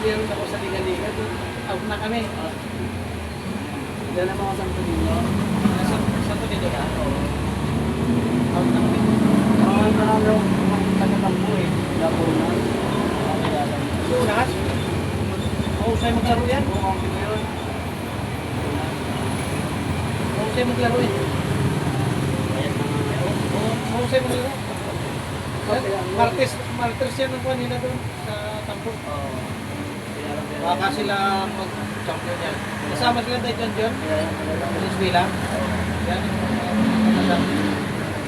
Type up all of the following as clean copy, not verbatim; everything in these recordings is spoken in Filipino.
meron ako sa liga-liga. Out na kami. Diyan naman ako sa Tonino. Sa Tonino ka? Oo. Out na kami. Marami akong taga-tampo eh. Laguna. Lunas? Oo, sa'yo maglaro yan? Oo, okay na yun. Oo, sa'yo maglaro yan. Oo, sa'yo maglaro. Martes yan ang kuha nila doon sa tampo. Baka sila mag-champion yan. Kasama sila tayo John? Isbila? Yan.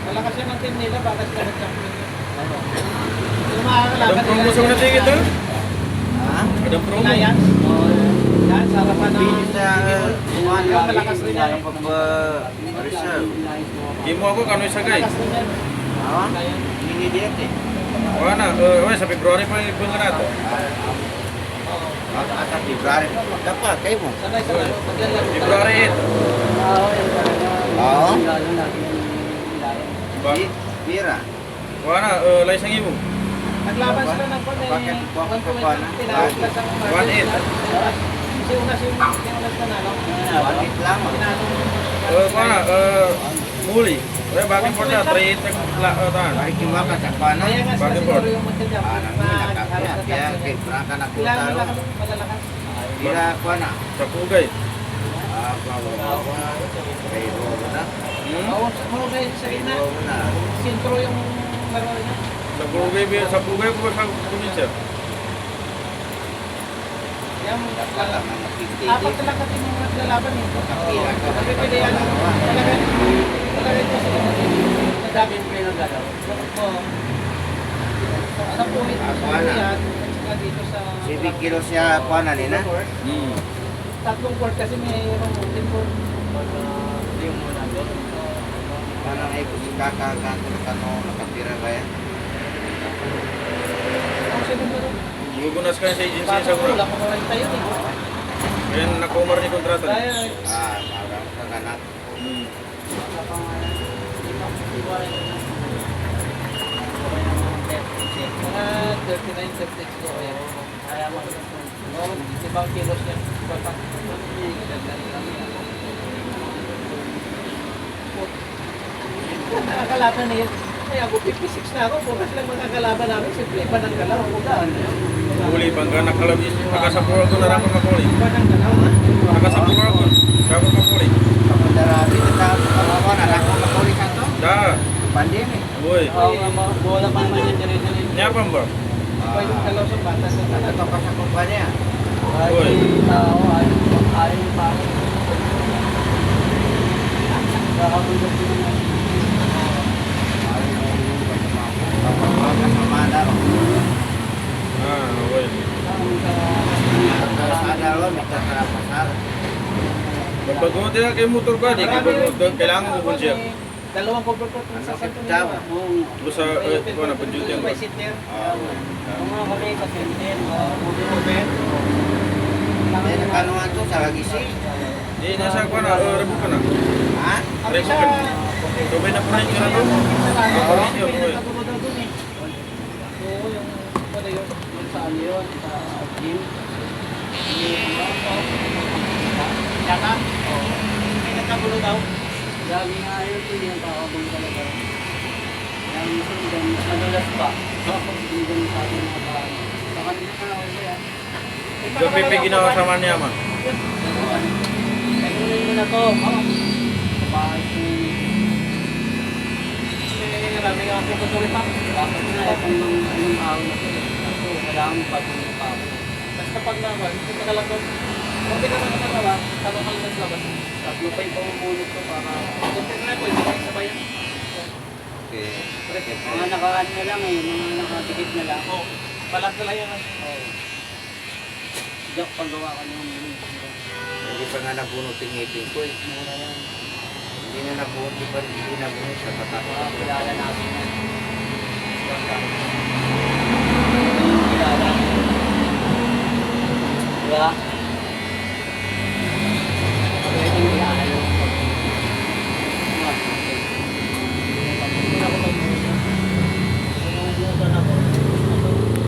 Malakas yan ang team nila, baka sila mag-champion yan. Yung makakalaban nila. Adang promo sa mga tingin ito? Ha? Adang promo? Yan. Yan, sa harapan ng... Bilis na kumahan Yung lagi. malakas rin yan. Pag-reserve. Di mo ako kano'y sagay. Malakas rin yan. Ha? Minidiyet eh. Wala na, sa February pa yung ibon ka na ito. At sa February. Dapat, kayo mo. Sanay sa laro. Maglalaro. February 8. Oo. Ba? Pira. Wala na, laisang imo. Naglaban sila ng kwan eh. Bakit? Bakit ka pa na? Tinawag sila sa mga 1-8. Kasi unas yung nanalo. Bakit lang? Tinalo. Wala, muli. Kaya bakit po na, 3-8 tahan. Bakit yung maka sa pana? Kaya nga sila Bakit po? siguro yung magkajam. Parang yun, nakakaya. Kaya, kaya, prangka na Kailangan kutaro. nila malalakas. Pira, pana. Sa Pugay. Kayo na. Oo, mahugay sa gitna. Na. Sintro yung laro niya. Sa Pugay ko ba sa probinsya? Yan, Wala nga na apat na lang kasi yung naglalaban eh. Pira ka. Pagpipili yan. Talaga ito sa gitna. Madami yung kayo naglalaro. Oo. Sa puwit. Sa puwit yan. At saka dito sa... 7 kilo siya, pana nila. Tatlong court kasi mayroong open court. Parang ay kung kakakato na kano nakapira ba yan? Ang sinunod. Gugunas ka sa agency Bata sa ko, Gura. wala ko naman tayo eh. Kaya nakumar ni kontrata. Kaya, Parang kaganat. mga 39, 36 ko yan. Kaya mo. Oo, ibang kilos yan. Batak. Nakakalaban na yan. Kaya ako 56 na ako. Kung lang makakalaban namin, simple iba ng galaw. Muli, bangga nakalabis. Nakasapura ko na ramang makuli. Iba ng galaw. Nakasapura ko. Ramang makuli. Kapadarami na tao. Kawawa na lang kung makulit ka to. Da. Pandemic. Boy. Bola pa naman yan dire-dire. Nyapan ba? Iba yung galaw sa bata sa Ito talaga. pa sa kumpanya. Boy. Tao, ayaw pa ako. Kakabundok ko naman. Kasama Boy. daw, may tatrapasar. Pagbago din kay motor ka, di kailangan mo siya. Dalawang cover court sa Daw. Lo sa na penjuti ang By sitter. Mga kami sa sitter. Open. Kaya nakanuhan to sa lagisi. Di nasa ko na rebu ka na. Ha? Rebu ka. Tubay na po na yung to. Saan yun? Sa gym? Yata? Oo. May nagkagulo daw? Lagi nga yun, hindi yung kakagulo talaga. Lagi nga yun, nadulas pa. Hindi ganun sa atin mga parang. Baka nila na ako yan. Doon pipi ginawa sa man niya man. Nagulin mo na to. Sa bahay ko. Marami nga ako patuloy pa. Bakit na anong araw na to? Kailangan patuloy pa ako. Basta pag naman, hindi ka lang doon. Kung di ka naman nakagawa, tanong ka lang naglabas. Tatlo pa yung pamumulot ko para... Siyempre na po, hindi ka sabayan. Okay. Mga nakaan na lang eh, mga nakadikit na lang. Oo, balat na lang yan. Oo. Diyak paggawa ka nung Hindi pa nga nabunot yung ngipin ko eh. mura yan. Hindi na nabunot, hindi nabunot sa patak. Kilala natin yan. Kilala. Diba?